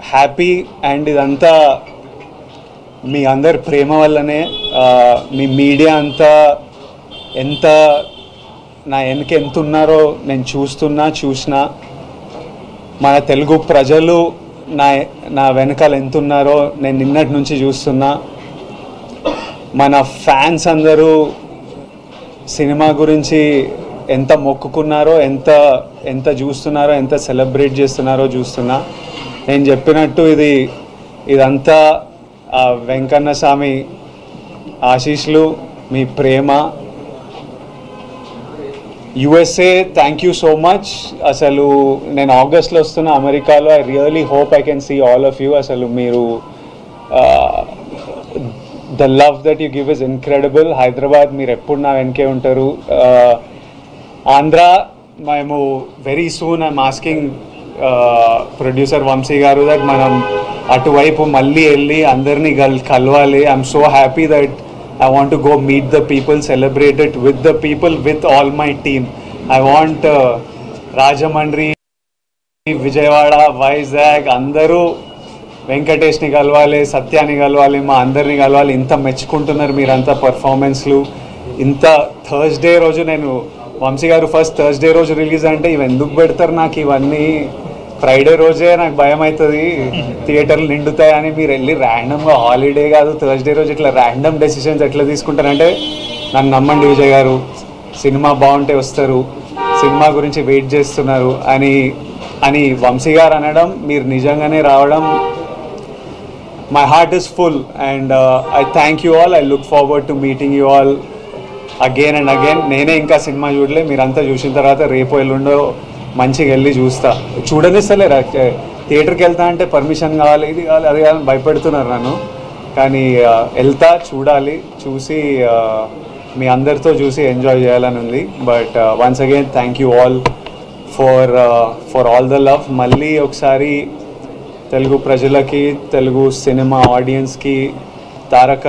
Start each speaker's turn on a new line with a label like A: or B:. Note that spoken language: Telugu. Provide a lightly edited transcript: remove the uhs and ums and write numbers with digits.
A: హ్యాపీ అండ్ ఇదంతా మీ అందరి ప్రేమ వల్లనే. మీ మీడియా అంతా ఎంత నా వెనక ఎంత ఉన్నారో నేను చూసినా మన తెలుగు ప్రజలు నా వెనకాల ఎంత ఉన్నారో నేను నిన్నటి నుంచి చూస్తున్నా. మన ఫ్యాన్స్ అందరూ సినిమా గురించి ఎంత మొక్కుకున్నారో ఎంత చూస్తున్నారో ఎంత సెలబ్రేట్ చేస్తున్నారో చూస్తున్నా. నేను చెప్పినట్టు ఇదంతా వెంకన్న స్వామి ఆశీస్సులు, మీ ప్రేమ. USA thank you so much. అసలు నేను ఆగస్ట్లో వస్తున్నా అమెరికాలో. I really hope I can see all of you. అసలు మీరు the love that you give is incredible. Hyderabad మీరు ఎప్పుడు నా వెనకే ఉంటారు. ఆంధ్ర మేము very soon I'm asking producer Vamsi garu that మనం అటువైపు మళ్ళీ వెళ్ళి అందరినీ కలవాలి. I'm so happy that I want to go meet the people, celebrate it with the people, with all my team. I want Rajamandri, Vijayawada, Vizag, andaru Venkatesh ni kalvali, Satya ni kalvali, ma andarni kalvali. Inta mechchukuntunnaru meeranta performance lu. Inta Thursday roju nenu Vamsi garu first Thursday roju release ante ivi enduku pedtaru naaku ivanni Friday రోజే నాకు భయం అవుతుంది థియేటర్లు నిండుతాయని. మీరు వెళ్ళి ర్యాండమ్గా హాలిడే కాదు థర్స్డే రోజు ఇట్లా ర్యాండమ్ డెసిషన్స్ ఎట్లా తీసుకుంటారంటే నన్ను నమ్మండి విజయ్ గారు, సినిమా బాగుంటే వస్తారు, సినిమా గురించి వెయిట్ చేస్తున్నారు అని వంశీ గారు అనడం, మీరు నిజంగానే రావడం, my heart is full and I thank you all. I look forward to meeting you all again and again. నేనే ఇంకా సినిమా చూడలే, మీరంతా చూసిన తర్వాత రేపు ఎల్లుండో మంచిగా వెళ్ళి చూడనిస్తలేరు. థియేటర్కి వెళ్తా అంటే పర్మిషన్ కావాలి, ఇది కావాలి, అది కావాలి భయపెడుతున్నారు నన్ను. కానీ వెళ్తా, చూడాలి, చూసి మీ అందరితో చూసి ఎంజాయ్ చేయాలని ఉంది. But once again thank you all for all the love. మళ్ళీ ఒకసారి తెలుగు ప్రజలకి, తెలుగు సినిమా ఆడియన్స్కి తారక్